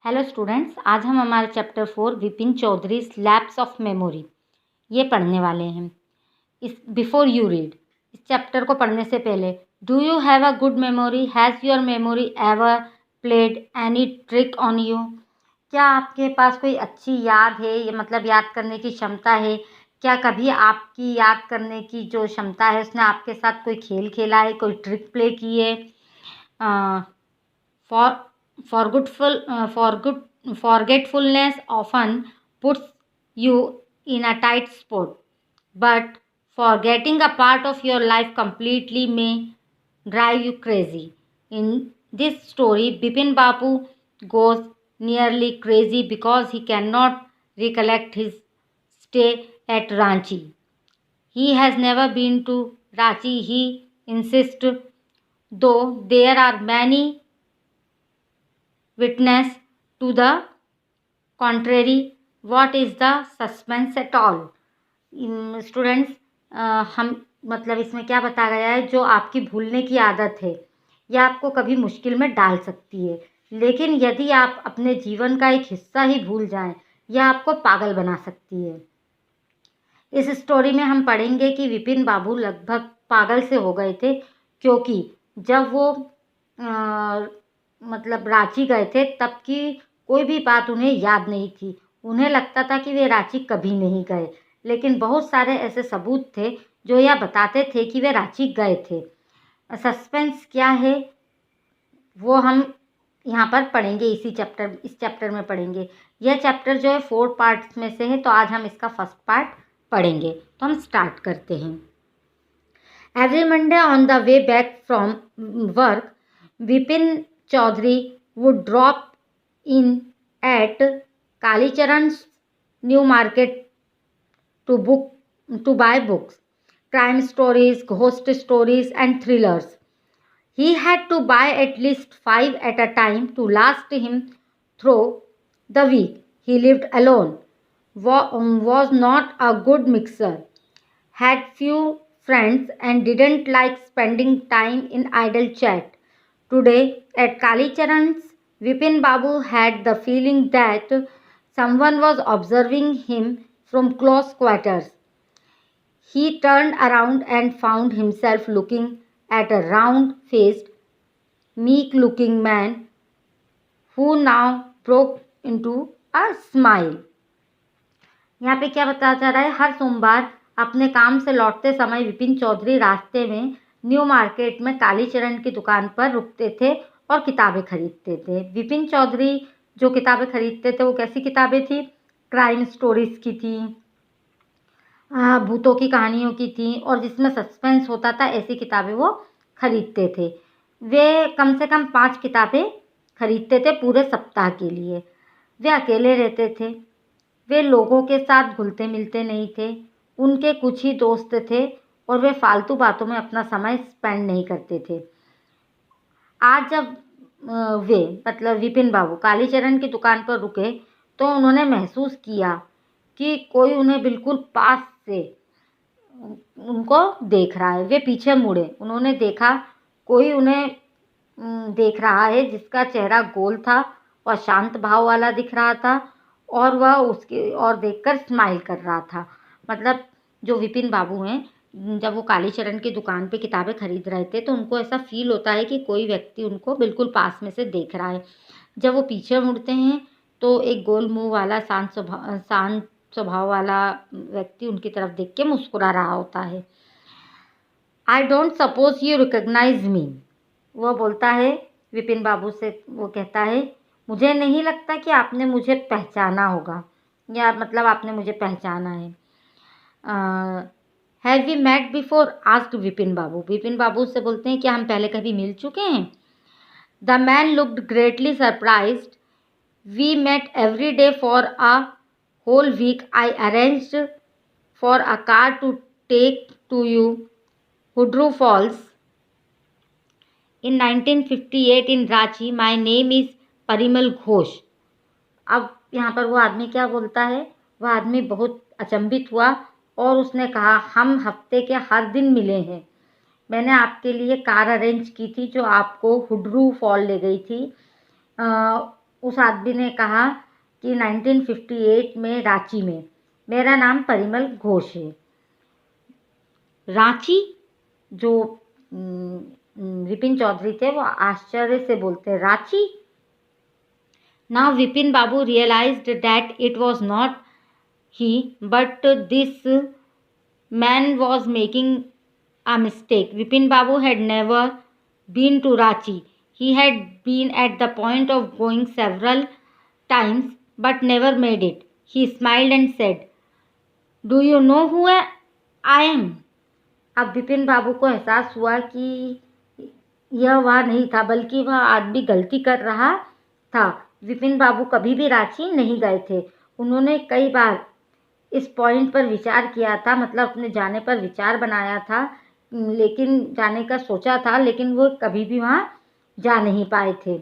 Hello students, आज हम हमारे chapter 4 Vipin Chaudhary lapse of memory ये पढ़ने वाले हैं। बिफोर यू रीड इस चैप्टर को पढ़ने से पहले, do you have a good memory? Has your memory ever played any trick on you? क्या आपके पास कोई अच्छी याद है, ये मतलब याद करने की क्षमता है? क्या कभी आपकी याद करने की जो क्षमता है उसने आपके साथ कोई खेल खेला है, कोई ट्रिक प्ले की है? For forgetfulness often puts you in a tight spot, but forgetting a part of your life completely may drive you crazy. In this story, Bipin Babu goes nearly crazy because he cannot recollect his stay at Ranchi. He has never been to Ranchi, he insists, though there are many witness to the contrary. What is the suspense at all? Students, हम मतलब इसमें क्या बताया गया है, जो आपकी भूलने की आदत है यह आपको कभी मुश्किल में डाल सकती है, लेकिन यदि आप अपने जीवन का एक हिस्सा ही भूल जाएं, यह आपको पागल बना सकती है। इस स्टोरी में हम पढ़ेंगे कि विपिन बाबू लगभग पागल से हो गए थे, क्योंकि जब वो मतलब रांची गए थे तब की कोई भी बात उन्हें याद नहीं थी। उन्हें लगता था कि वे रांची कभी नहीं गए, लेकिन बहुत सारे ऐसे सबूत थे जो यह बताते थे कि वे रांची गए थे। सस्पेंस क्या है वो हम यहाँ पर पढ़ेंगे, इस चैप्टर में पढ़ेंगे। यह चैप्टर जो है 4 पार्ट्स में से है, तो आज हम इसका फर्स्ट पार्ट पढ़ेंगे। तो हम स्टार्ट करते हैं। Every Monday on the way back from work, Vipin Chaudhary would drop in at Kalicharan's New Market to buy books, crime stories, ghost stories, and thrillers. He had to buy at least 5 at a time to last him through the week. He lived alone, was not a good mixer, had few friends, and didn't like spending time in idle chat. Today, at Kalicharan's, Vipin Babu had the feeling that someone was observing him from close quarters. He turned around and found himself looking at a round-faced, meek-looking man who now broke into a smile. यहाँ पे क्या बताया जा रहा है? हर सोमवार अपने काम से लौटते समय विपिन चौधरी रास्ते में न्यू मार्केट में कालीचरण की दुकान पर रुकते थे और किताबें खरीदते थे। विपिन चौधरी जो किताबें खरीदते थे वो कैसी किताबें थी? क्राइम स्टोरीज की थी, भूतों की कहानियों की थी, और जिसमें सस्पेंस होता था ऐसी किताबें वो खरीदते थे। वे कम से कम 5 किताबें खरीदते थे पूरे सप्ताह के लिए। वे अकेले रहते थे, वे लोगों के साथ घुलते मिलते नहीं थे, उनके कुछ ही दोस्त थे और वे फालतू बातों में अपना समय स्पेंड नहीं करते थे। आज जब वे मतलब विपिन बाबू कालीचरण की दुकान पर रुके तो उन्होंने महसूस किया कि कोई उन्हें बिल्कुल पास से उनको देख रहा है। वे पीछे मुड़े, उन्होंने देखा कोई उन्हें देख रहा है जिसका चेहरा गोल था और शांत भाव वाला दिख रहा था, और वह उसके और देखकर स्माइल कर रहा था। मतलब जो विपिन बाबू हैं, जब वो कालीचरण की दुकान पे किताबें खरीद रहे थे तो उनको ऐसा फील होता है कि कोई व्यक्ति उनको बिल्कुल पास में से देख रहा है। जब वो पीछे मुड़ते हैं तो एक गोल मुंह वाला शांत स्वभाव वाला व्यक्ति उनकी तरफ देख के मुस्कुरा रहा होता है। I don't suppose you recognise me, वो बोलता है विपिन बाबू से। वो कहता है, मुझे नहीं लगता कि आपने मुझे पहचाना होगा, या मतलब आपने मुझे पहचाना है। Have we met before? Asked Vipin Babu. Vipin Babu से बोलते हैं, क्या हम पहले कभी मिल चुके हैं? The man looked greatly surprised. We met every day for a whole week. I arranged for a car to take to you Hundru falls in 1958 in Ranchi. My name is Parimal Ghosh. अब यहाँ पर वो आदमी क्या बोलता है? वह आदमी बहुत अचंभित हुआ और उसने कहा, हम हफ्ते के हर दिन मिले हैं। मैंने आपके लिए कार अरेंज की थी जो आपको हुड्रू फॉल ले गई थी। उस आदमी ने कहा कि 1958 में रांची में। मेरा नाम परिमल घोष है। रांची? जो विपिन चौधरी थे वो आश्चर्य से बोलते, Ranchi? Now Vipin Babu realised that it was not he but this man was making a mistake. Vipin Babu had never been to Ranchi. He had been at the point of going several times but never made it. He smiled and said, "Do you know who I am?" अब विपिन बाबू को एहसास हुआ कि यह वह नहीं था बल्कि वह आदमी गलती कर रहा था। विपिन बाबू कभी भी रांची नहीं गए थे। उन्होंने कई बार इस पॉइंट पर विचार किया था, मतलब अपने जाने पर विचार बनाया था, लेकिन जाने का सोचा था, लेकिन वो कभी भी वहाँ जा नहीं पाए थे।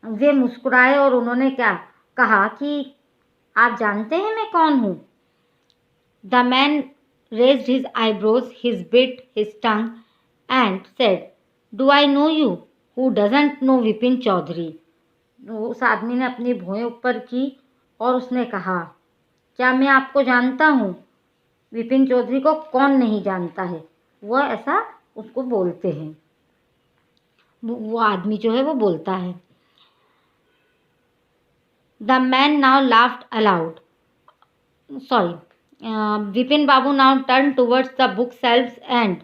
वे मुस्कुराए और उन्होंने क्या कहा कि आप जानते हैं मैं कौन हूँ? The man raised his eyebrows, his bit his tongue and said, do I know you? Who doesn't know Vipin Chaudhary? उस आदमी ने अपनी भौहें ऊपर की और उसने कहा, क्या मैं आपको जानता हूँ? विपिन चौधरी को कौन नहीं जानता है? वह ऐसा उसको बोलते हैं, वो आदमी जो है वो बोलता है। The man now laughed aloud, sorry, Vipin Babu now turn towards the book shelfs and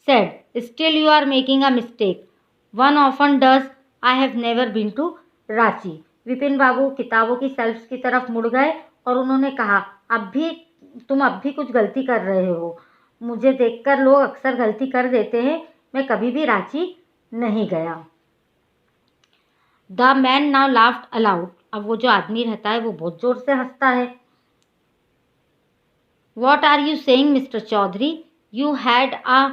said, still you are making a mistake, one often does, I have never been to Ranchi. Vipin Babu किताबों की सेल्फ्स की तरफ मुड़ गए और उन्होंने कहा, तुम अब भी कुछ गलती कर रहे हो। मुझे देखकर लोग अक्सर गलती कर देते हैं। मैं कभी भी रांची नहीं गया। The man now laughed allowed, अब वो जो आदमी रहता है वो बहुत जोर से हंसता है। What are you saying mister Chaudhary? You had a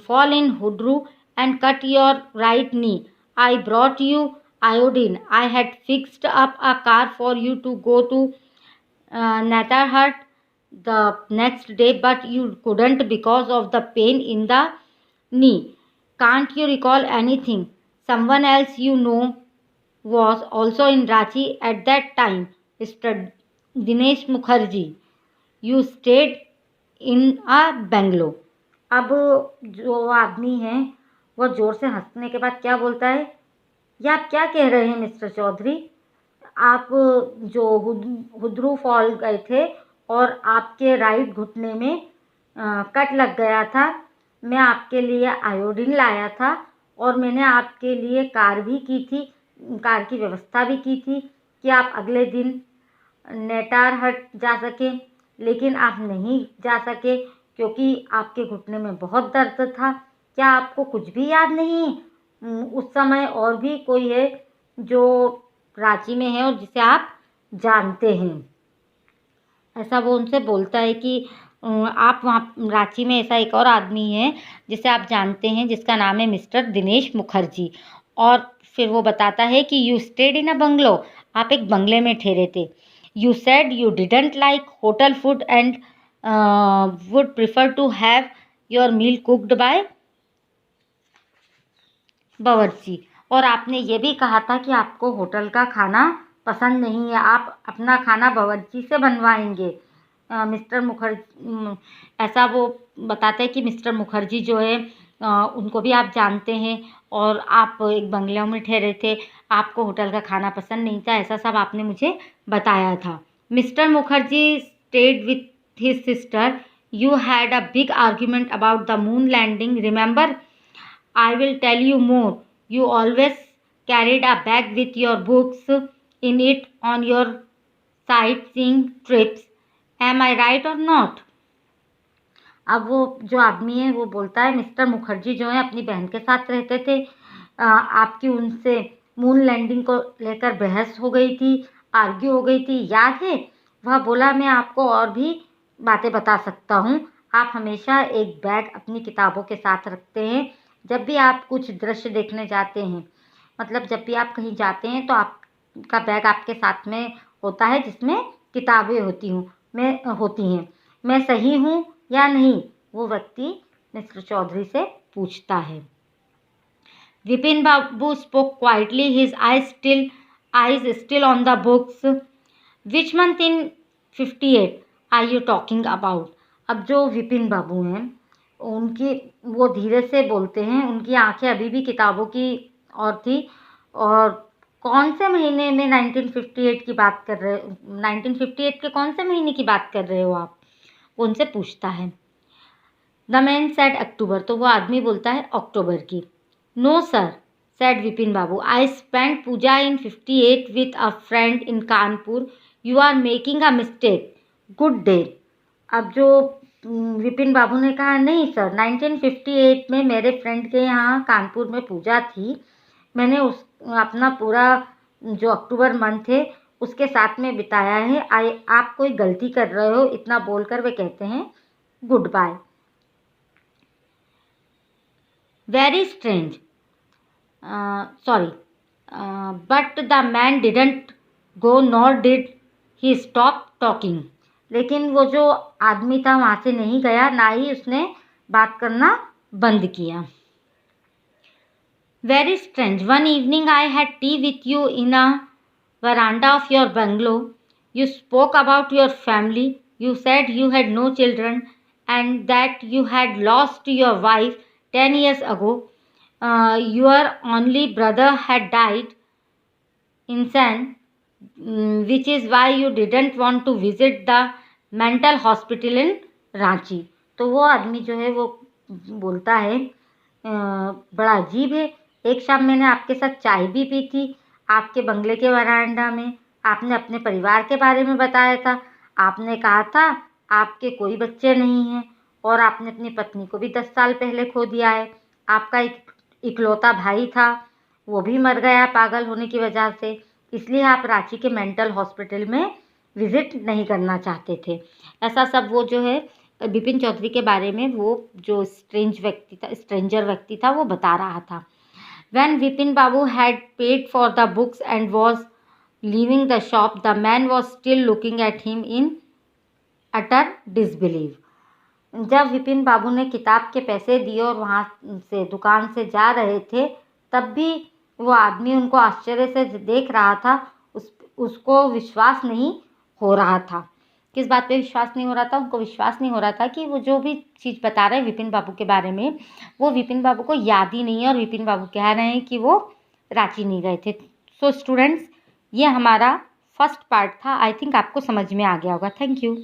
fall in Hundru and cut your right knee. I brought you iodine. I had fixed up a car for you to go to Netherhut the next day, but you couldn't because of the pain in the knee. Can't you recall anything? Someone else you know was also in Ranchi at that time, Mr. Dinesh Mukherjee. You stayed in a Bangalore. अब जो आदमी है वो जोर से हंसने के बाद क्या बोलता है, ये आप क्या कह रहे हैं मिस्टर चौधरी? आप जो हुड्रू फॉल गए थे और आपके राइट घुटने में कट लग गया था, मैं आपके लिए आयोडीन लाया था और मैंने आपके लिए कार भी की थी, कार की व्यवस्था भी की थी कि आप अगले दिन नेटारहट जा सकें, लेकिन आप नहीं जा सके क्योंकि आपके घुटने में बहुत दर्द था। क्या आपको कुछ भी याद नहीं? उस समय और भी कोई है जो रांची में है और जिसे आप जानते हैं? ऐसा वो उनसे बोलता है कि आप वहाँ रांची में ऐसा एक और आदमी है जिसे आप जानते हैं, जिसका नाम है मिस्टर दिनेश मुखर्जी। और फिर वो बताता है कि you stayed in a bungalow, आप एक बंगले में ठहरे थे। You said you didn't like hotel food and would prefer to have your meal cooked by bawarchi. और आपने ये भी कहा था कि आपको होटल का खाना पसंद नहीं है, आप अपना खाना बावर्ची से बनवाएंगे। मिस्टर मुखर्जी, ऐसा वो बताते हैं कि मिस्टर मुखर्जी जो है उनको भी आप जानते हैं और आप एक बंगले में ठहरे थे, आपको होटल का खाना पसंद नहीं था, ऐसा सब आपने मुझे बताया था। Mister Mukherjee stayed with his sister, you had a big argument about the moon landing, remember? I will tell you more. You always carried a bag with your books in it on your sightseeing trips. Am I right or not? अब वो जो आदमी है वो बोलता है, mister Mukherjee जो है अपनी बहन के साथ रहते थे, आपकी उनसे मून लैंडिंग को लेकर बहस हो गई थी, आर्ग्यू हो गई थी, याद है? वह बोला, मैं आपको और भी बातें बता सकता हूँ। आप हमेशा एक बैग अपनी किताबों के साथ रखते हैं जब भी आप कुछ दृश्य देखने जाते हैं, मतलब जब भी आप कहीं जाते हैं तो आपका बैग आपके साथ में होता है जिसमें किताबें होती हैं। मैं सही हूँ या नहीं? वो व्यक्ति मिस्टर चौधरी से पूछता है। Vipin Babu spoke quietly, his eyes still on the books. Which month in 58 are you talking about? अब जो विपिन बाबू हैं उनकी वो धीरे से बोलते हैं, उनकी आंखें अभी भी किताबों की और थी। और कौन से महीने में 1958 की बात कर रहे, 1958 के कौन से महीने की बात कर रहे हो आप, वो उनसे पूछता है। द मैन सेड अक्टूबर, तो वो आदमी बोलता है अक्टूबर की। No sir said Vipin Babu, I spend Puja in 58 with a friend in Kanpur, you are making a mistake, good day. अब जो विपिन बाबू ने कहा, नहीं सर, 1958 में मेरे फ्रेंड के यहाँ कानपुर में पूजा थी, मैंने उस अपना पूरा जो अक्टूबर मंथ है उसके साथ में बिताया है, आप कोई गलती कर रहे हो। इतना बोलकर वे कहते हैं good bye. Very strange, sorry, but the man didn't go nor did he stop talking. लेकिन वो जो आदमी था वहाँ से नहीं गया, ना ही उसने बात करना बंद किया। Very strange. One evening I had tea with you in a veranda of your bungalow. You spoke about your family. You said you had no children and that you had lost your wife 10 years ago. Your only brother had died insane, which is why you didn't want to visit the mental hospital in Ranchi. तो वो आदमी जो है वो बोलता है बड़ा अजीब है, एक शाम मैंने आपके साथ चाय भी पी थी आपके बंगले के वरांडा में। आपने अपने परिवार के बारे में बताया था, आपने कहा था आपके कोई बच्चे नहीं हैं और आपने अपनी पत्नी को भी 10 साल पहले खो दिया है। आपका एक इकलौता भाई था, वो भी मर गया पागल होने की वजह से, इसलिए आप रांची के मेंटल हॉस्पिटल में विज़िट नहीं करना चाहते थे। ऐसा सब वो जो है विपिन चौधरी के बारे में वो जो स्ट्रेंजर व्यक्ति था वो बता रहा था। When Vipin Babu had paid for the books and was leaving the shop, the man was still looking at him in utter disbelief. जब विपिन बाबू ने किताब के पैसे दिए और वहाँ से दुकान से जा रहे थे, तब भी वो आदमी उनको आश्चर्य से देख रहा था। उसको विश्वास नहीं हो रहा था। किस बात पे विश्वास नहीं हो रहा था? उनको विश्वास नहीं हो रहा था कि वो जो भी चीज़ बता रहे हैं विपिन बाबू के बारे में, वो विपिन बाबू को याद ही नहीं है और विपिन बाबू कह रहे हैं कि वो रांची नहीं गए थे। सो स्टूडेंट्स, ये हमारा फर्स्ट पार्ट था। आई थिंक आपको समझ में आ गया होगा। Thank you.